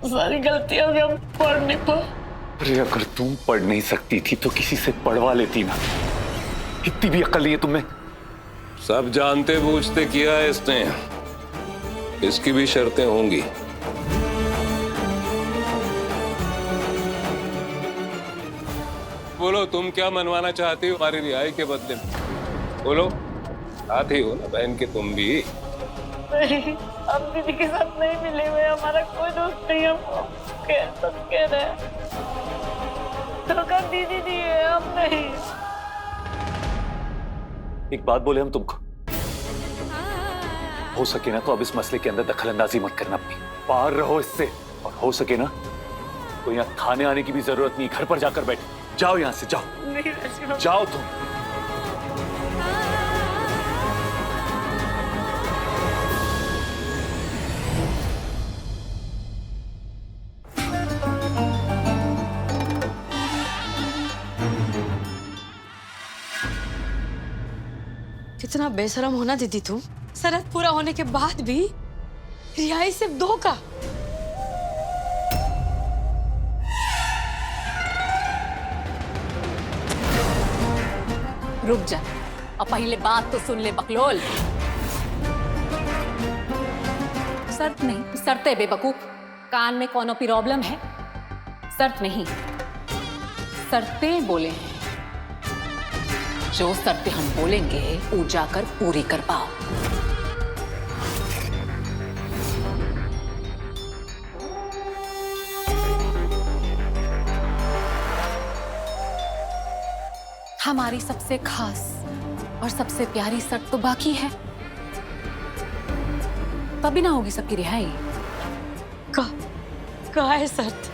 सारी गलतियां भी हम पढ़ नहीं पाए। अरे अगर तुम पढ़ नहीं सकती थी तो किसी से पढ़वा लेती ना। इतनी भी अक्ल नहीं है तुम्हें। सब जानते बूझते किया है इसने, इसकी भी शर्तें होंगी। बोलो तुम क्या मनवाना चाहती हो हमारी रिहाई के बदले में? बोलो, साथ ही हो ना बहन के तुम भी। नहीं, हम दीदी के साथ नहीं मिले हुए, हमारा कोई दोस्त नहीं। हम सब कह रहे हैं धोखा दीदी दी है, हम नहीं। एक बात बोले हम तुमको, हो सके ना तो अब इस मसले के अंदर दखलंदाजी मत करना अपनी, पार रहो इससे। और हो सके ना तो यहाँ थाने आने की भी जरूरत नहीं, घर पर जाकर बैठो। जाओ यहाँ से, जाओ। नहीं, जाओ तुम। कितना बेशरम होना दीदी तुम। शरत पूरा होने के बाद भी रिहाई सिर्फ 2 का। रुक जा, अब पहले बात तो सुन ले बकलोल। शर्त नहीं, शर्तें बेवकूफ। कान में कोनो प्रॉब्लम है? शर्त नहीं, शर्तें बोले हैं। जो शर्तें हम बोलेंगे वो जाकर पूरी कर पाओ। हमारी सबसे खास और सबसे प्यारी शर्त तो बाकी है, तभी ना होगी सबकी रिहाई। का है शर्त?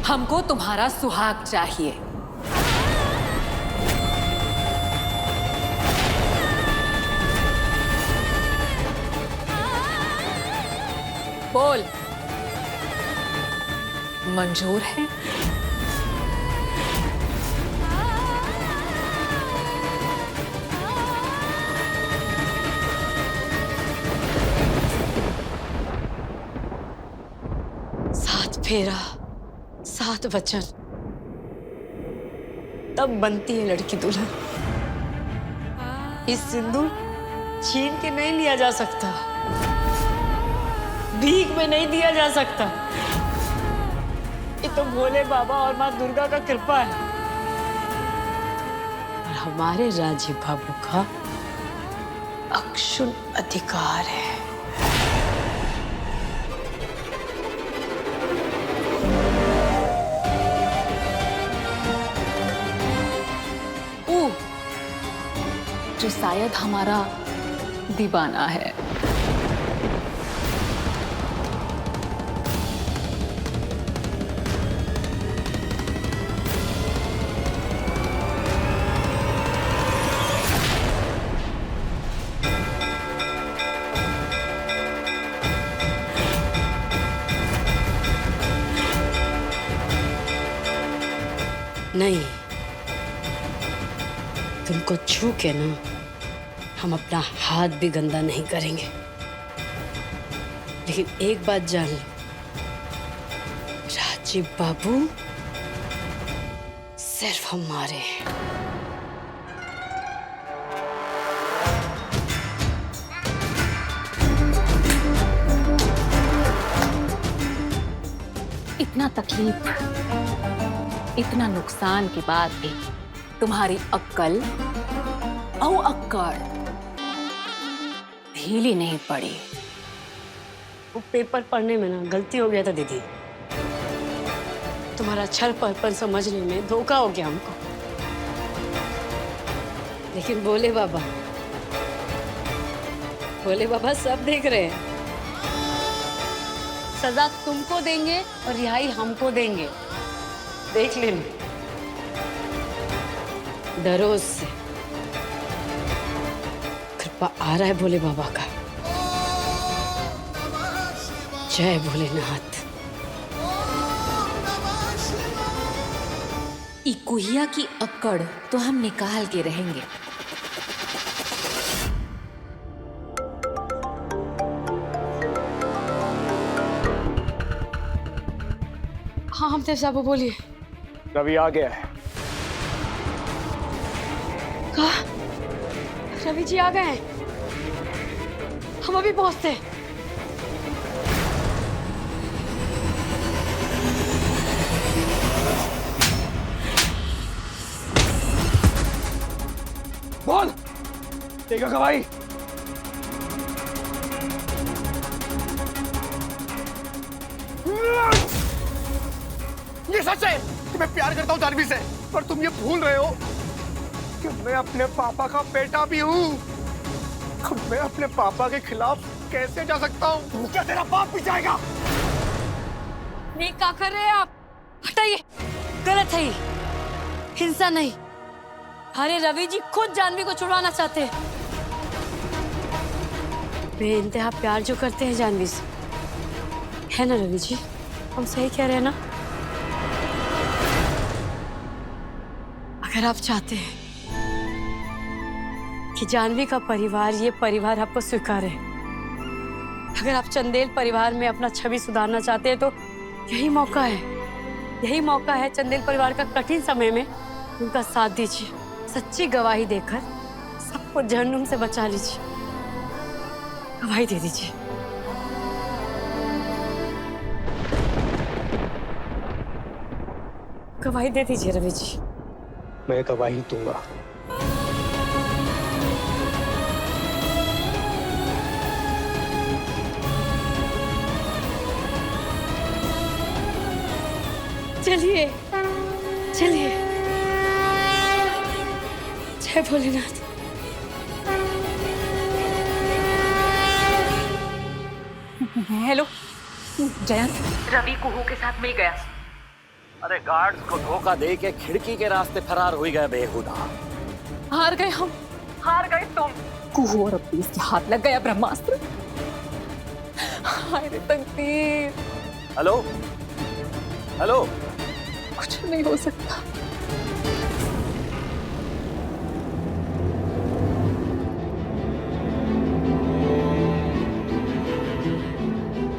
हमको तुम्हारा सुहाग चाहिए। बोल, मंजूर है? सात फेरा, 7 वचन, तब बनती है लड़की दुल्हन। इस सिंदूर छीन के नहीं लिया जा सकता, भीख में नहीं दिया जा सकता। ये तो भोले बाबा और माँ दुर्गा का कृपा है और हमारे राजीव बाबू का अक्षुण अधिकार है। जो शायद हमारा दीवाना है। नहीं, तुमको छू के ना हम अपना हाथ भी गंदा नहीं करेंगे। लेकिन एक बात जान लो, राजीव बाबू सिर्फ हमारे हैं। इतना तकलीफ, इतना नुकसान के बाद भी तुम्हारी अक्ल और अक्कड़ ढीली नहीं पड़ी। वो पेपर पढ़ने में ना गलती हो गया था दीदी। तुम्हारा छल परपन समझने में धोखा हो गया हमको। लेकिन भोले बाबा सब देख रहे हैं। सजा तुमको देंगे और रिहाई हमको देंगे, देख लेना। डरो उससे। आ रहा है भोले बाबा का। जय भोलेनाथ। कुहिया की अक्कड़ तो हम निकाल के रहेंगे। हाँ हम साहब बोलिए। रवि आ गया है। कहा? रवि जी आ गए हैं। हम अभी पहुंचते हैं। बोल, देगा गवाही। ये सच है कि मैं प्यार करता हूँ जानवी से, पर तुम ये भूल रहे हो कि मैं अपने पापा का बेटा भी हूँ। अब मैं अपने पापा के खिलाफ कैसे जा सकता हूँ? क्या तेरा बाप भी जाएगा? नहीं, क्या कर रहे हैं आप? हटाइए, गलत है ये, हिंसा नहीं। अरे रवि जी खुद जानवी को छुड़वाना चाहते हैं। बेइंतहा प्यार जो करते हैं जानवी से, है ना रवि जी? हम सही कह रहे हैं ना? अगर आप चाहते हैं कि जानवी का परिवार, ये परिवार आपको स्वीकारे, अगर आप चंदेल परिवार में अपना छवि सुधारना चाहते हैं, तो यही मौका है। यही मौका है चंदेल परिवार का कठिन समय में उनका साथ दीजिए। सच्ची गवाही देकर सबको जहन्नुम से बचा लीजिए। गवाही दे दीजिए। गवाही दे दीजिए रवि जी। मैं गवाही दूंगा। चलिए चलिए। जय भोलेनाथ। हेलो जयंत। रवि कुहू के साथ मिल गया। अरे गार्ड्स को धोखा दे के खिड़की के रास्ते फरार हो गए बेहुदा। हार गए हम। हार गए तुम। कुहू और अपनी इसके हाथ लग गया ब्रह्मास्त्र। हाय रे तकदीर। Hello hello. कुछ नहीं हो सकता।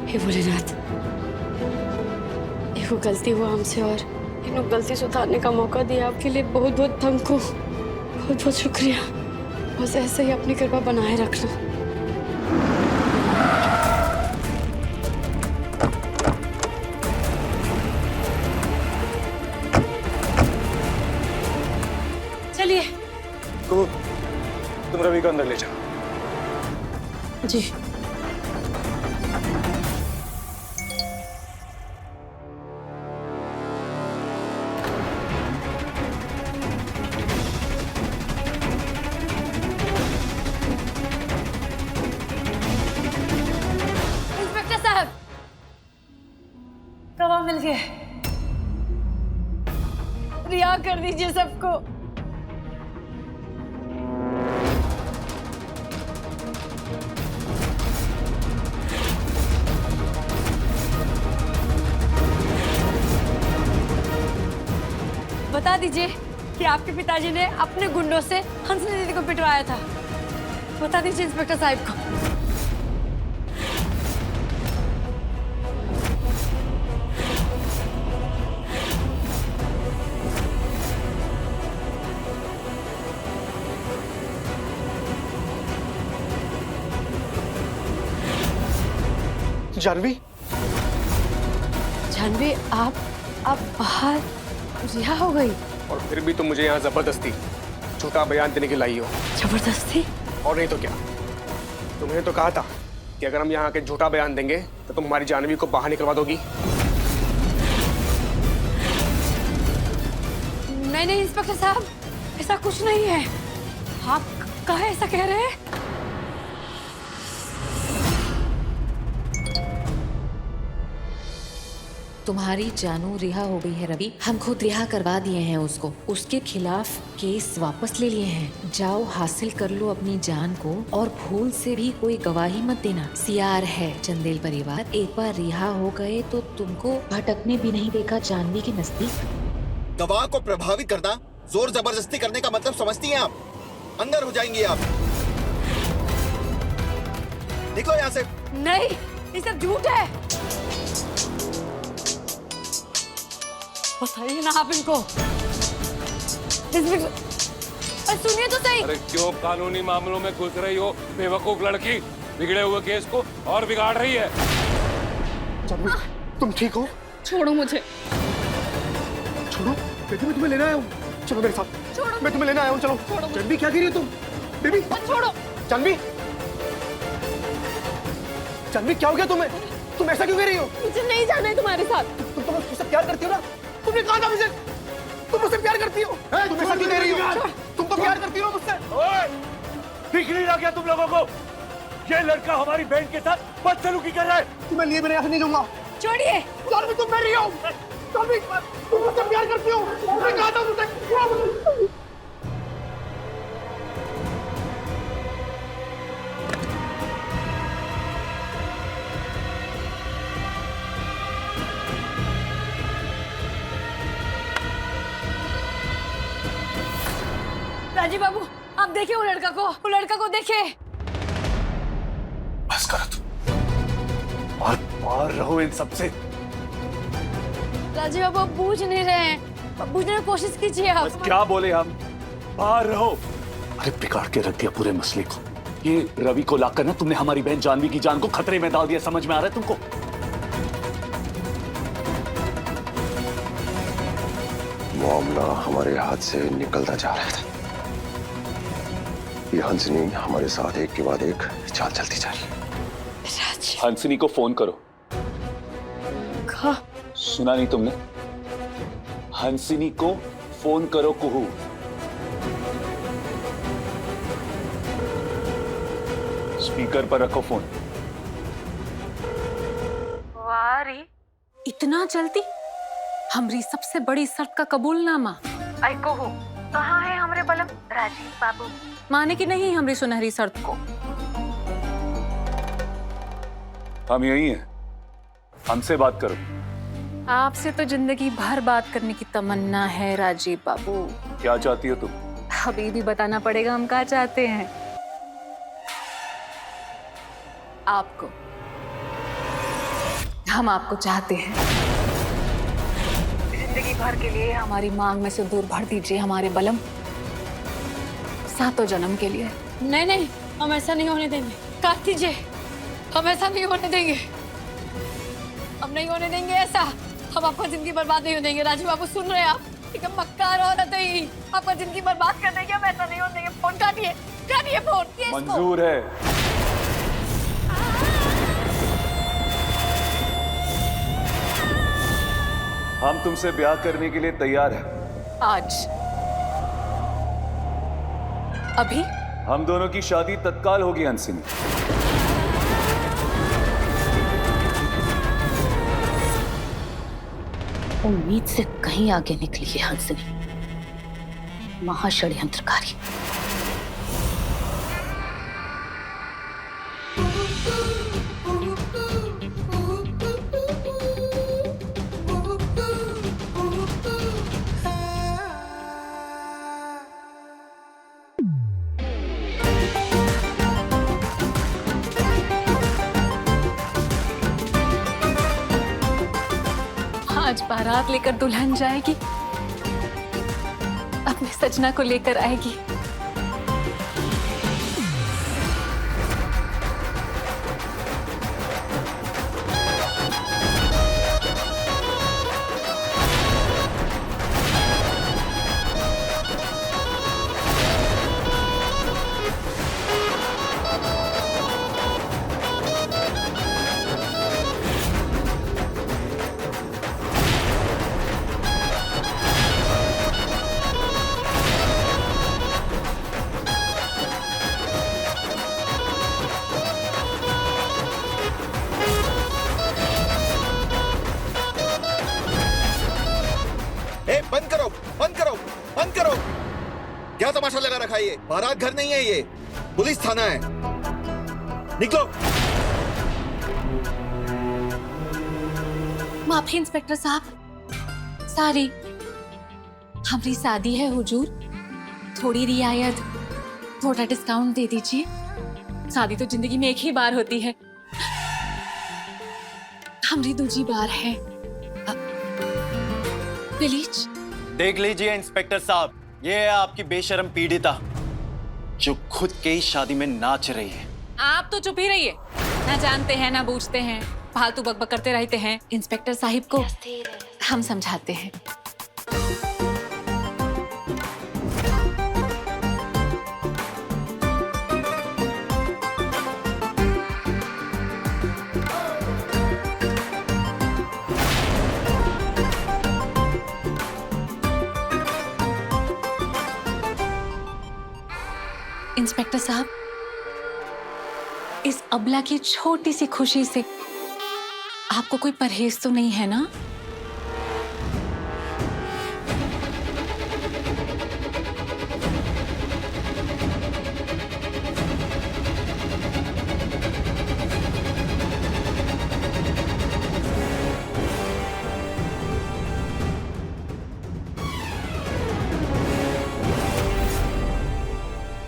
हे भोलेनाथ, देखो गलती हुआ हमसे और इन गलती सुधारने का मौका दिया, आपके लिए बहुत बहुत तुमको बहुत बहुत शुक्रिया। बस ऐसे ही अपनी कृपा बनाए रखना। चलिए। तुम रवि को अंदर ले जाओ। जी। इंस्पेक्टर साहब, गवाह मिल गए। रिहा कर दीजिए सबको। बता दीजिए कि आपके पिताजी ने अपने गुंडों से हंसनी दीदी को पिटवाया था। बता दीजिए इंस्पेक्टर साहब को। जानवी, जानवी, आप बाहर रिहा हो गई? और फिर भी तुम मुझे यहाँ जबरदस्ती झूठा बयान देने के लाई हो। जबरदस्ती? और नहीं तो क्या। तुमने तो कहा था कि अगर हम यहाँ के झूठा बयान देंगे तो तुम हमारी जानवी को बाहर निकलवा दोगी। नहीं नहीं इंस्पेक्टर साहब, ऐसा कुछ नहीं है। आप कहाँ ऐसा कह रहे हैं? तुम्हारी जानू रिहा हो गई है रवि। हम खुद रिहा करवा दिए हैं उसको। उसके खिलाफ केस वापस ले लिए हैं। जाओ हासिल कर लो अपनी जान को और भूल से भी कोई गवाही मत देना। सियार है चंदेल परिवार, एक बार रिहा हो गए तो तुमको भटकने भी नहीं देगा जानवी के नजदीक। गवाह को प्रभावित करना जोर जबरदस्ती करने का मतलब समझती हैं आप? अंदर हो जाएंगी आप। निकलो यहाँ से। नहीं, ये सब झूठ है। बताइए ना आप इनको। सुनिए तो सही। अरे क्यों कानूनी मामलों में घुस रही हो बेवकूफ लड़की? बिगड़े हुए केस को और बिगाड़ रही है। जानवी, तुम ठीक हो? छोड़ो मुझे। छोड़ो बेबी, मैं तुम्हें लेने आया हूँ। चलो मेरे साथ। छोड़ो, मैं तुम्हें लेने आया हूँ। चलो। जानवी क्या कह रही हो तुम? बेबी छोड़ो। जानवी, जानवी क्या हो गया तुम्हें? तुम ऐसा क्यों कह रही हो? मुझे नहीं जाना है तुम्हारे साथ। तुम तो मुझसे प्यार करती हो ना? तुमने कहा था मुझे तुम मुझसे प्यार करती हो। तुम ऐसा क्यों कह रही हो? तुम तो प्यार करती हो मुझसे। दिख नहीं रहा क्या तुम लोगों को? ये लड़का हमारी बहन के साथ बदसलूकी कर रहा है। तुम्हें लिए बिना नहीं दूंगा। छोड़िए। जानवी तुम मेरी हो। जानवी तुम मुझसे प्यार करती हो। तुमने कहा था मुझसे। राजीव बाबू, आप देखिए वो लड़का को देखिए। बस करो तुम और पार रहो इन सबसे। राजीव बाबू आप बूझ नहीं रहे हैं। बूझने की कोशिश कीजिए आप। बस क्या बोले हम? बाहर रहो। अरे बिगाड़ के रख दिया पूरे मसले को। ये रवि को लाकर ना तुमने हमारी बहन जानवी की जान को खतरे में डाल दिया। समझ में आ रहा है तुमको? मामला हमारे हाथ से निकलता जा रहा था। ये हंसनी हमारे साथ एक के बाद एक चाल चलती जा रही है। हंसनी को फोन करो। कहा? सुना नहीं तुमने? हंसनी को फोन करो कुहू। स्पीकर पर रखो फोन। वारी इतना जल्दी? हमारी सबसे बड़ी शर्त का कबूलनामा। आई को हो कहाँ है हमरे बलम? राजीव बाबू माने कि नहीं हमारी सुनहरी शर्त को? हम यही हैं। हमसे बात करो। आपसे तो जिंदगी भर बात करने की तमन्ना है राजीव बाबू। क्या चाहती हो तुम? अभी भी बताना पड़ेगा हम क्या चाहते हैं। आपको, हम आपको चाहते हैं। जिंदगी भर के लिए हमारी मांग में से दूर भर दीजिए हमारे बलम। सातों जन्म के लिए। नहीं नहीं, हम ऐसा नहीं होने देंगे। काट दीजिए। हम ऐसा नहीं होने देंगे। हम नहीं होने देंगे ऐसा। हम आपको जिंदगी बर्बाद नहीं होने देंगे। राजीव बाबू सुन रहे हैं आप? एकदम मक्कार औरत है ही। आपका जिंदगी बर्बाद कर देंगे। हम ऐसा नहीं होने देंगे। फोन काटिए, काटिए फोन। मंजूर है। हम तुमसे ब्याह करने के लिए तैयार हैं। आज, अभी? हम दोनों की शादी तत्काल होगी हंसिनी। उम्मीद से कहीं आगे निकली है हंसनी, महाषड्यंत्रकारी। आज बारात लेकर दुल्हन जाएगी, अपने सजना को लेकर आएगी। बंद करो, बंद करो। क्या तमाशा लगा रखा है ये? बारात घर नहीं है ये, पुलिस थाना है। निकलो। माफी इंस्पेक्टर साहब, सॉरी। हमारी शादी है हुजूर, थोड़ी रियायत, थोड़ा डिस्काउंट दे दीजिए। शादी तो जिंदगी में एक ही बार होती है, हमारी दूसरी बार है। प्लीज। देख लीजिए इंस्पेक्टर साहब, ये है आपकी बेशर्म पीड़िता जो खुद के ही शादी में नाच रही है। आप तो चुप ही रहिए, ना जानते हैं ना बूझते हैं, फालतू बकबक करते रहते हैं। इंस्पेक्टर साहिब को हम समझाते हैं। इंस्पेक्टर साहब, इस अबला की छोटी सी खुशी से आपको कोई परहेज तो नहीं है ना?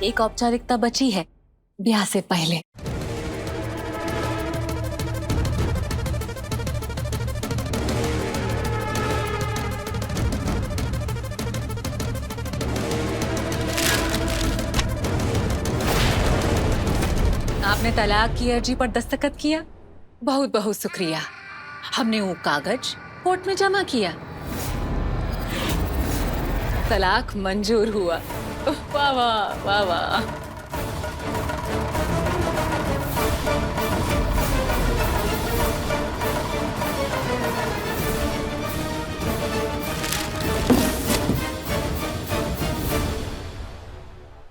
एक औपचारिकता बची है ब्याह से पहले। आपने तलाक की अर्जी पर दस्तखत किया, बहुत बहुत शुक्रिया। हमने वो कागज कोर्ट में जमा किया, तलाक मंजूर हुआ। वाह वाह वाह वाह।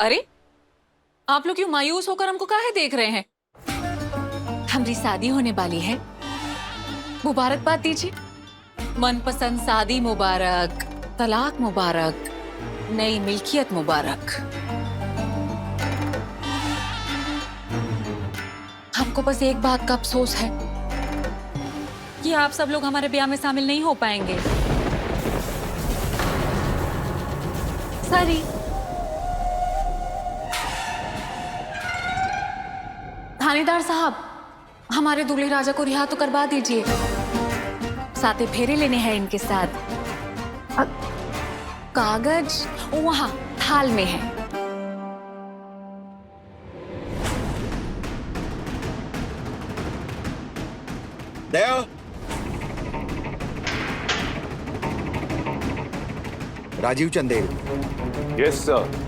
अरे आप लोग क्यों मायूस होकर हमको काहे देख रहे हैं? हमारी शादी होने वाली है, मुबारकबाद दीजिए। मनपसंद शादी मुबारक, तलाक मुबारक, नई मिल्कियत मुबारक। हमको बस एक बात का अफसोस है कि आप सब लोग हमारे ब्याह में शामिल नहीं हो पाएंगे। सॉरी। थानेदार साहब, हमारे दूल्हे राजा को रिहा तो करवा दीजिए, साथे फेरे लेने हैं इनके साथ। कागज वहां थाल में है। दया, राजीव चंदेल। Yes sir.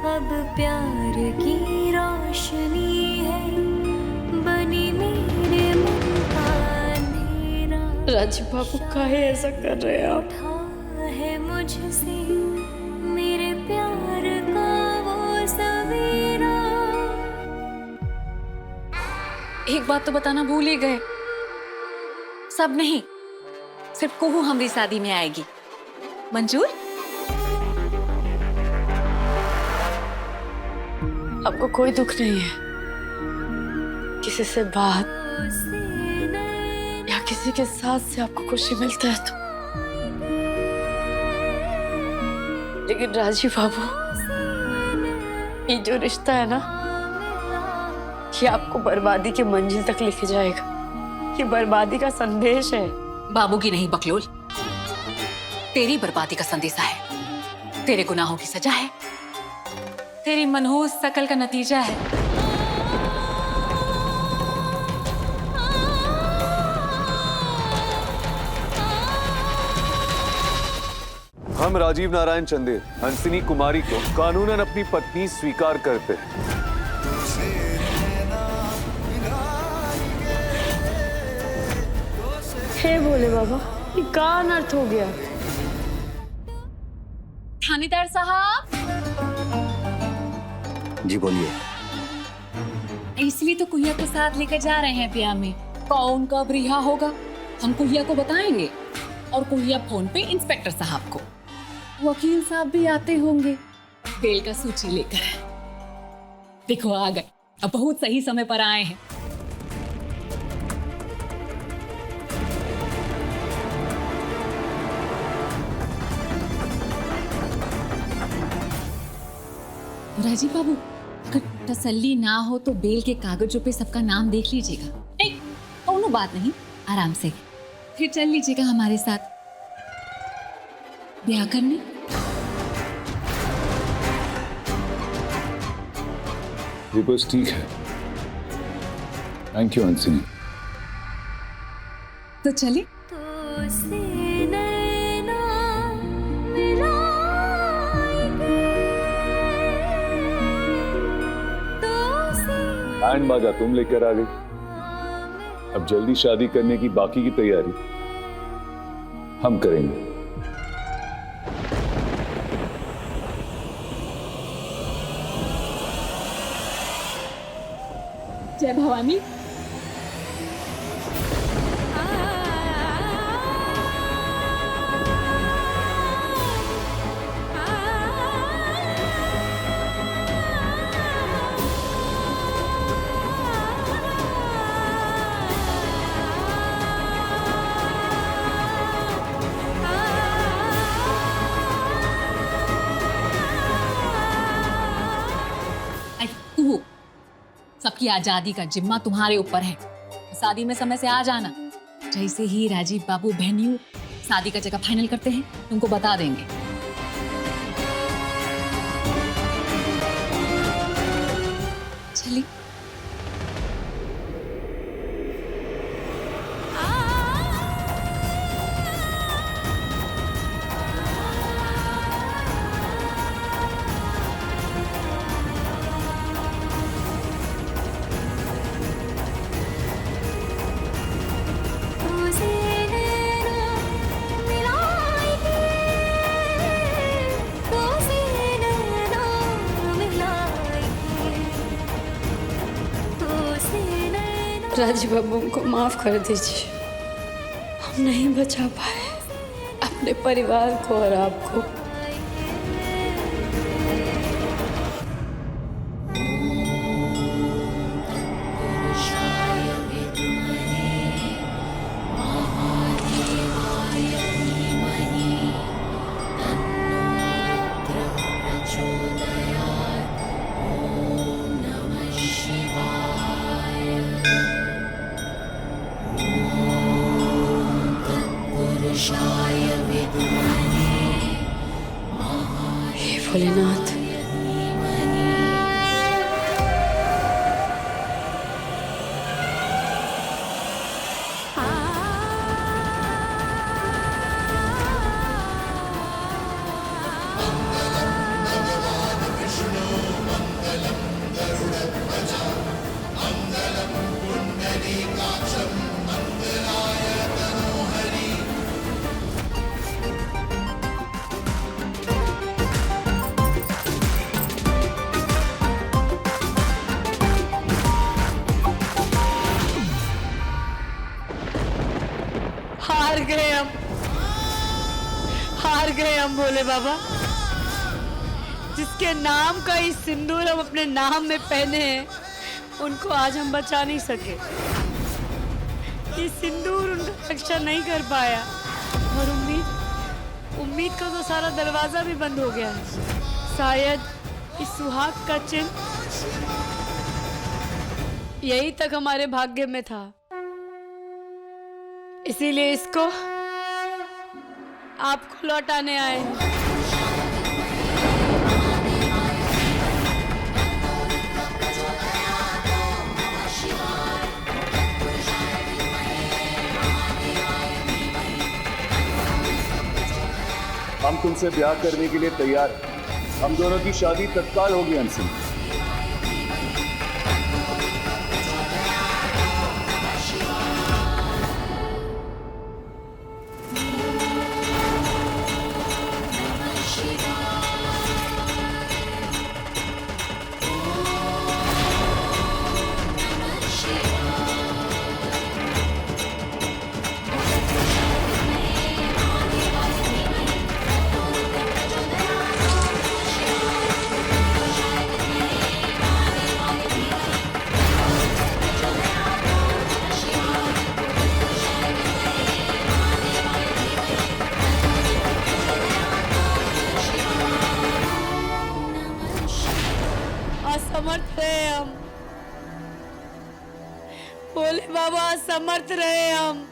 अब प्यार की रोशनी है बनी मेरे मन का अंधेरा। राजीव बाबू काहे ऐसा कर रहे हैं आप? है मुझसे मेरे प्यार का वो सवेरा। एक बात तो बताना भूल ही गए, सब नहीं, सिर्फ कुहू हमारी शादी में आएगी। मंजूर? आपको कोई दुख नहीं है किसी से बात या किसी के साथ से आपको खुशी मिलता है तो? लेकिन राजीव बाबू, ये जो रिश्ता है ना, ये आपको बर्बादी के मंजिल तक लेके जाएगा। ये बर्बादी का संदेश है। बाबू की नहीं बकलोल, तेरी बर्बादी का संदेशा है। तेरे गुनाहों की सजा है, तेरी मनहूस शकल का नतीजा है। हम राजीव नारायण चंदेल हंसिनी कुमारी को कानूनन अपनी पत्नी स्वीकार करते हैं। हे भोले बाबा, ये क्या अनर्थ हो गया? थानेदार साहब। जी बोलिए। इसलिए तो कुहिया को साथ लेकर जा रहे हैं पिया में। कौन कब रिहा होगा हम कुहिया को बताएंगे, और कुहिया फोन पे इंस्पेक्टर साहब को। वकील साहब भी आते होंगे बेल का सूची लेकर। देखो आ गए, अब बहुत सही समय पर आए हैं। राजीव बाबू, अगर तसल्ली ना हो तो बेल के कागजों पे सबका नाम देख लीजिएगा। नहीं, दोनों बात नहीं, आराम से फिर चल लीजिएगा हमारे साथ ब्याह करने। ये बस ठीक है। Thank you Hansini. तो चले। बैंड बाजा तुम लेकर आ गई, अब जल्दी शादी करने की बाकी की तैयारी हम करेंगे। जय भवानी। सबकी आजादी का जिम्मा तुम्हारे ऊपर है। शादी में समय से आ जाना। जैसे ही राजीव बाबू बहनियों शादी का जगह फाइनल करते हैं तुमको बता देंगे। चलिए। राजीव बाबू को माफ कर दीजिए, हम नहीं बचा पाए अपने परिवार को और आपको। हे भोलेनाथ। हार गए हम भोले बाबा। जिसके नाम का ही सिंदूर हम अपने नाम में पहने हैं, उनको आज हम बचा नहीं सके। ये सिंदूर उनका रक्षा नहीं कर पाया, और उम्मीद का तो सारा दरवाजा भी बंद हो गया है। शायद इस सुहाग का चिन्ह यही तक हमारे भाग्य में था, इसीलिए इसको आपको लौटाने आए हैं। हम तुमसे ब्याह करने के लिए तैयार हैं। हम दोनों की शादी तत्काल होगी हंसिनी। असमर्थ रहे हम, भोले बाबा असमर्थ रहे हम।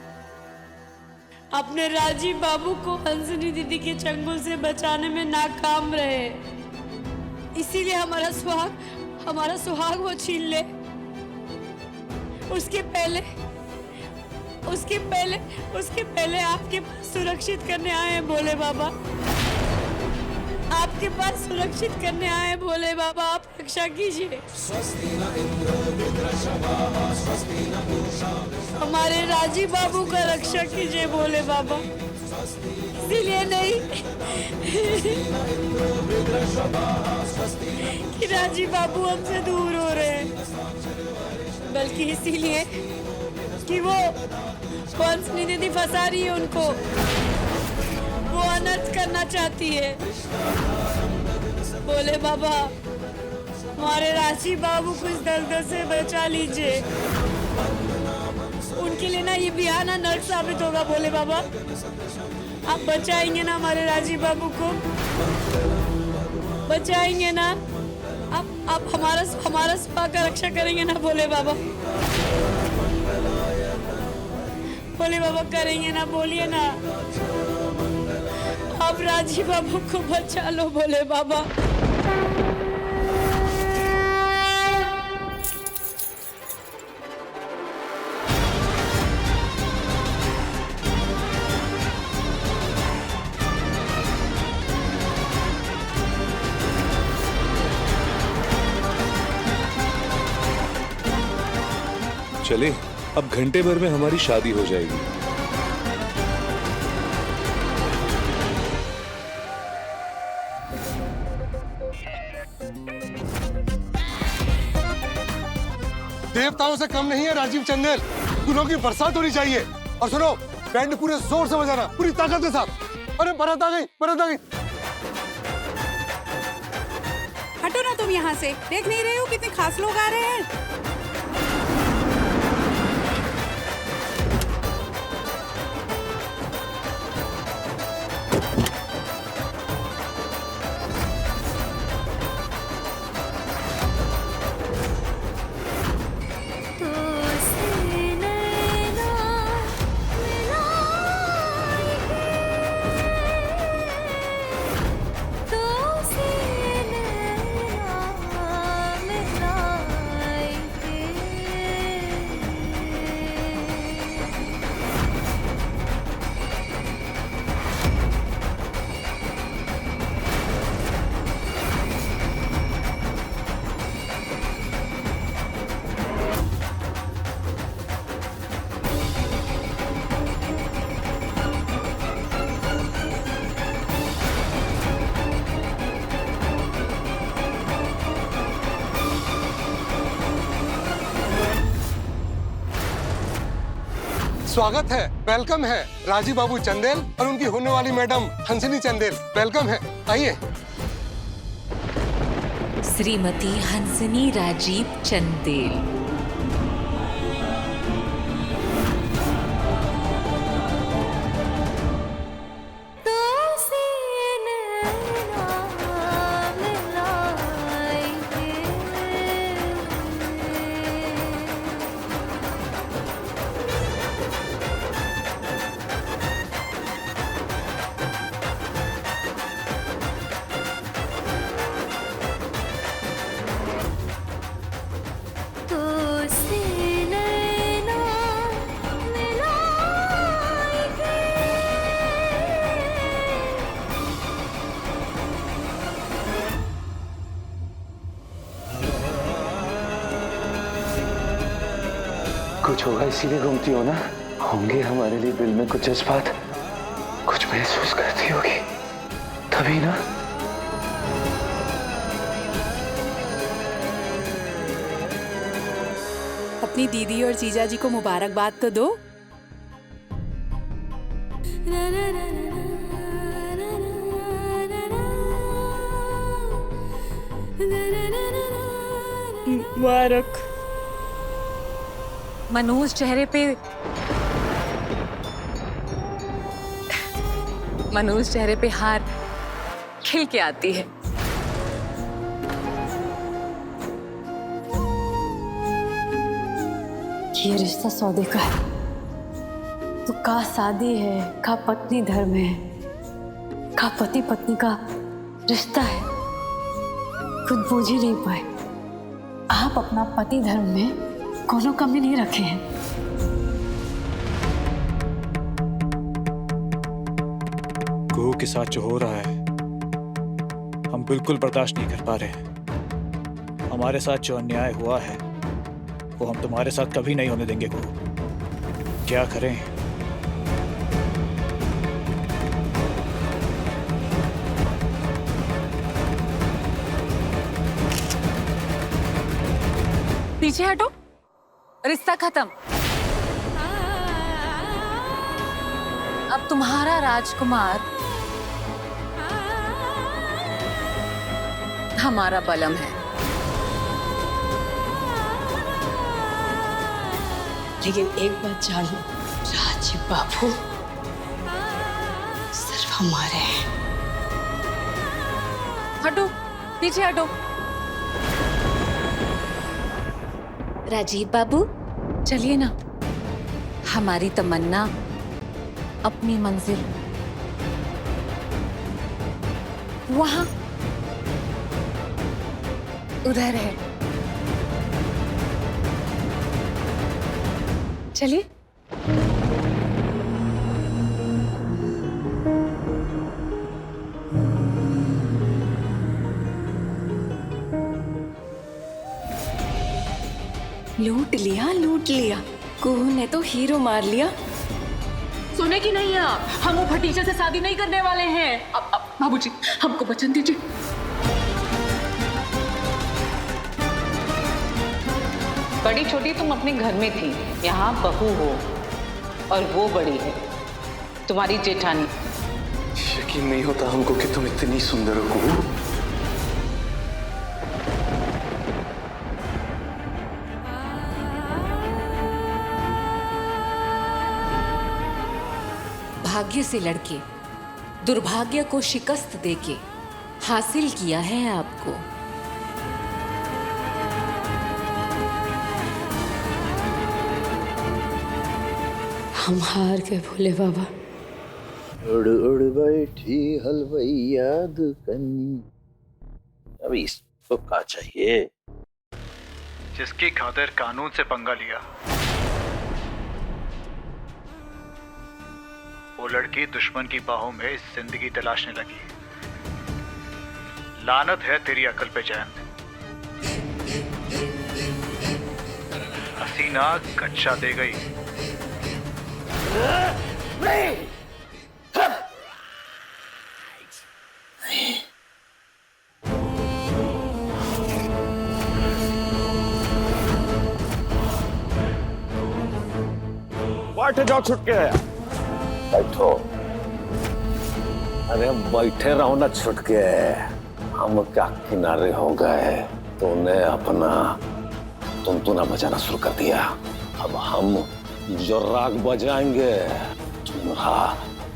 अपने राजीव बाबू को हंसनी दीदी के चंगुल से बचाने में नाकाम रहे, इसीलिए हमारा सुहाग वो छीन ले। उसके पहले आपके पास सुरक्षित करने आए हैं भोले बाबा, आपके पास सुरक्षित करने आए हैं भोले बाबा, आप रक्षा कीजिए। हमारे राजीव बाबू का रक्षा कीजिए भोले बाबा, इसीलिए नहीं कि राजीव बाबू हमसे दूर हो रहे हैं, बल्कि इसीलिए कि वो हंसनी दीदी फंसा रही है उनको, वो अनर्थ करना चाहती है। भोले बाबा, हमारे राजीव बाबू को इस दलदल से बचा लीजिए। उनके लिए ना ये बिहाना नर्क साबित होगा भोले बाबा। आप बचाएंगे ना हमारे राजीव बाबू को, बचाएंगे ना? आप हमारा सुहा का रक्षा करेंगे ना भोले बाबा? भोले बाबा करेंगे ना? बोलिए ना, आप राजीव बाबू को बचा लो भोले बाबा। चले, अब घंटे भर में हमारी शादी हो जाएगी। देवताओं से कम नहीं है राजीव चंदेल, गुनों की बरसात होनी चाहिए। और सुनो, बैंड पूरे जोर से बजाना, पूरी ताकत के साथ। अरे बारात आ गई, बारात आ गई। हटो ना तुम यहाँ से, देख नहीं रहे हो कितने खास लोग आ रहे हैं? स्वागत है, वेलकम है राजीव बाबू चंदेल और उनकी होने वाली मैडम हंसनी चंदेल। वेलकम है, आइए। श्रीमती हंसनी राजीव चंदेल। कुछ होगा इसीलिए घूमती हो ना? होंगे हमारे लिए दिल में कुछ जज्बात, कुछ महसूस करती होगी तभी ना। अपनी दीदी और जीजा जी को मुबारकबाद तो दो। मुबारक। मनोज चेहरे पे हार खिल के आती है। ये रिश्ता सौदे का है, तो का शादी है, का पत्नी धर्म है, का पति पत्नी का रिश्ता है, खुद बूझ ही नहीं पाए। आप अपना पति धर्म में कोनो कमी नहीं रखे हैं। कुहू के साथ जो हो रहा है हम बिल्कुल बर्दाश्त नहीं कर पा रहे हैं। हमारे साथ जो अन्याय हुआ है वो हम तुम्हारे साथ कभी नहीं होने देंगे कुहू। क्या करें? पीछे हटो, रिश्ता खत्म। अब तुम्हारा राजकुमार हमारा बलम है। लेकिन एक बात जान लो, राजीव बाबू सिर्फ हमारे हैं। हटो, पीछे हटो। राजीव बाबू चलिए ना, हमारी तमन्ना अपनी मंजिल वहां उधर है। चलिए। लूट लिया, लूट लिया। कुहू ने तो हीरो मार लिया। सुने कि नहीं आप, हम वो भतीजे से शादी नहीं करने वाले हैं। अब बाबूजी हमको वचन दीजिए। बड़ी छोटी तुम अपने घर में थी, यहाँ बहू हो और वो बड़ी है तुम्हारी जेठानी। यकीन नहीं होता हमको कि तुम इतनी सुंदर हो कुहू। भाग्य से लड़के दुर्भाग्य को शिकस्त देके हासिल किया है आपको। हम हार गए भोले बाबा। उड़ उड़ बैठी हलवैया दुकनी। अभी इसको क्या चाहिए? जिसकी खातिर कानून से पंगा लिया, वो लड़की दुश्मन की बाहों में जिंदगी तलाशने लगी। लानत है तेरी अकल पे जयंत। हसीना कच्चा दे गई। बैठ जाओ छुटके। बैठो। अरे बैठे रहो ना छुटके। हम क्या किनारे हो गए, तूने अपना तुनतुना बजाना शुरू कर दिया। अब हम जो राग बजाएंगे तुम्हारा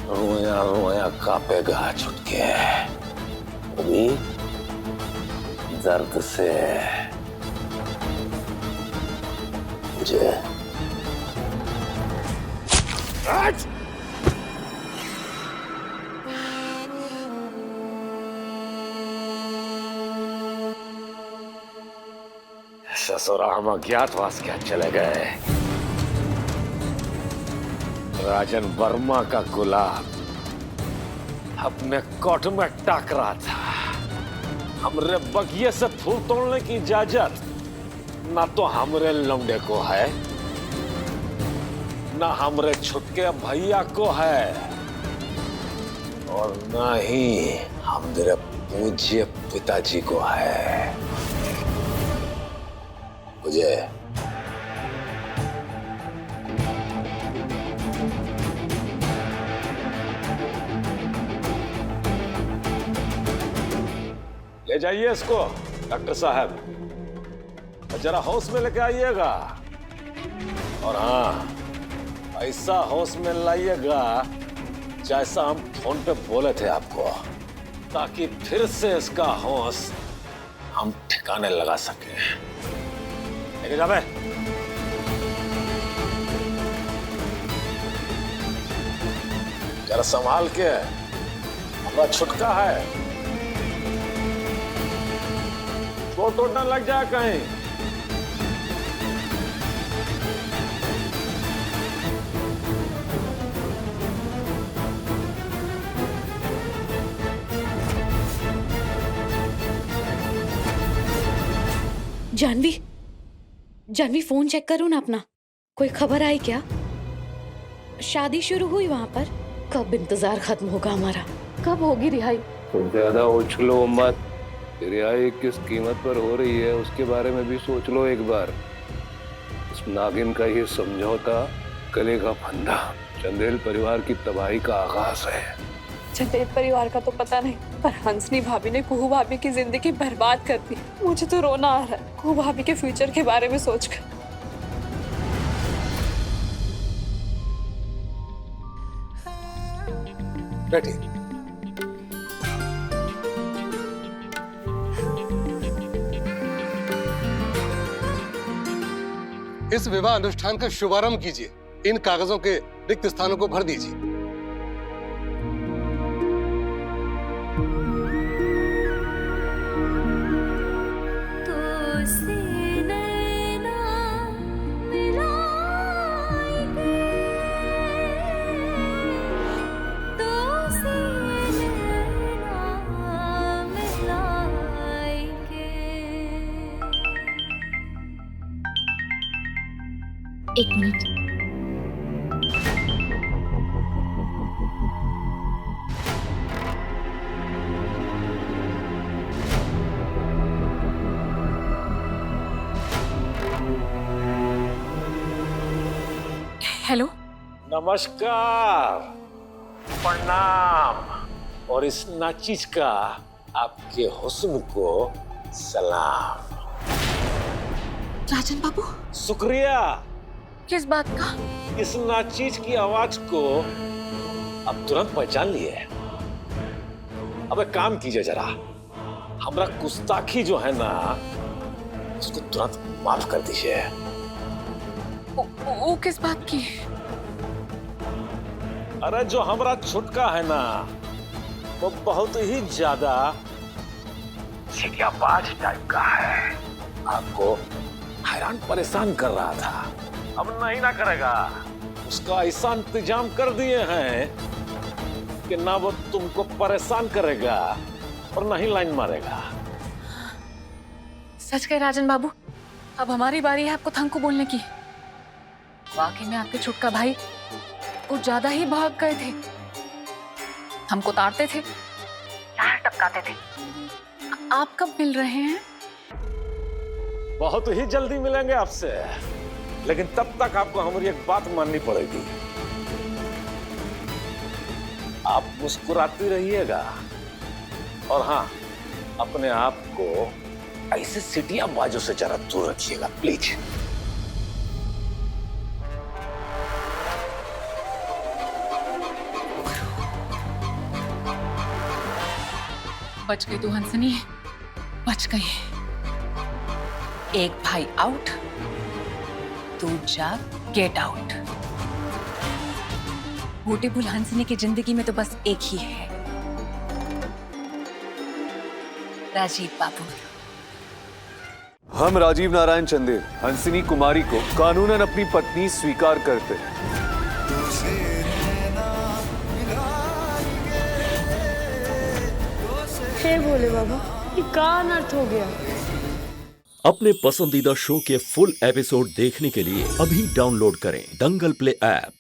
रोया रोया कांपेगा छुटके। अभी दर्द से मुझे ससुरा हम अज्ञातवास क्या चले गए। राजन वर्मा का गुलाब अपने कोट में टाकरा था। हमरे बगिये से फूल तोड़ने की इजाजत ना तो हमरे लौंडे को है, ना हमरे छुटके भैया को है, और ना ही हमरे पूज्य पिताजी को है। मुझे ले जाइए इसको डॉक्टर साहब, और जरा होश में लेके आइएगा। और हाँ, ऐसा होश में लाइएगा जैसा हम फोन पे बोले थे आपको, ताकि फिर से इसका होश हम ठिकाने लगा सके। लेके जा बे। जरा संभाल के, हमारा छुटका है, चोट न लग जाए कहीं। जानवी, जानवी फोन चेक करो ना अपना, कोई खबर आई क्या? शादी शुरू हुई वहां पर? कब इंतजार खत्म होगा हमारा? कब होगी रिहाई? तो ज्यादा उछलो मत, रिहाई किस कीमत पर हो रही है उसके बारे में भी सोच लो एक बार। इस नागिन का ये समझौता गले का फंदा चंदेल परिवार की तबाही का आगाज है। चंदेल परिवार का तो पता नहीं, पर हंसनी भाभी ने कुहू भाभी की जिंदगी बर्बाद कर दी। मुझे तो रोना आ रहा है कुहू भाभी के फ्यूचर के बारे में सोचकर। बैठिए। इस विवाह अनुष्ठान का शुभारंभ कीजिए। इन कागजों के रिक्त स्थानों को भर दीजिए। एक मिनट। हेलो, नमस्कार, प्रणाम, और इस नाचीज का आपके हुस्न को सलाम। राजन बाबू, शुक्रिया। किस बात का? इस नाचीज की आवाज को अब तुरंत पहचान लिए। अब एक काम कीजिए जरा, हमारा गुस्ताखी जो है ना उसको तुरंत माफ कर दीजिए। वो किस बात की? अरे जो हमारा छुटका है ना वो बहुत ही ज्यादा सिटियाबाज टाइप का है, आपको हैरान परेशान कर रहा था, अब नहीं ना करेगा। उसका ऐसा इंतजाम कर दिए हैं कि ना वो तुमको परेशान करेगा और ना ही लाइन मारेगा। सच कहे राजन बाबू, अब हमारी बारी है आपको थंग को बोलने की। वाकई में आपके छुटका भाई कुछ ज्यादा ही भाग गए थे, हमको ताड़ते थे, यार टपकाते थे। आप कब मिल रहे हैं? बहुत ही जल्दी मिलेंगे आपसे, लेकिन तब तक आपको हमारी एक बात माननी पड़ेगी। आप मुस्कुराती रहिएगा और हाँ, अपने आप को ऐसे सिटियाबाजों से जरा दूर रखिएगा प्लीज। बच गई तू हंसनी, बच गई। एक भाई आउट, तू जा गेट आउट। ब्यूटीफुल हंसनी की जिंदगी में तो बस एक ही है, राजीव बाबू। हम राजीव नारायण चंदेल हंसिनी कुमारी को कानूनन अपनी पत्नी स्वीकार करते हैं। हे भोले बाबा, ये क्या अनर्थ हो गया? अपने पसंदीदा शो के फुल एपिसोड देखने के लिए अभी डाउनलोड करें दंगल प्ले ऐप।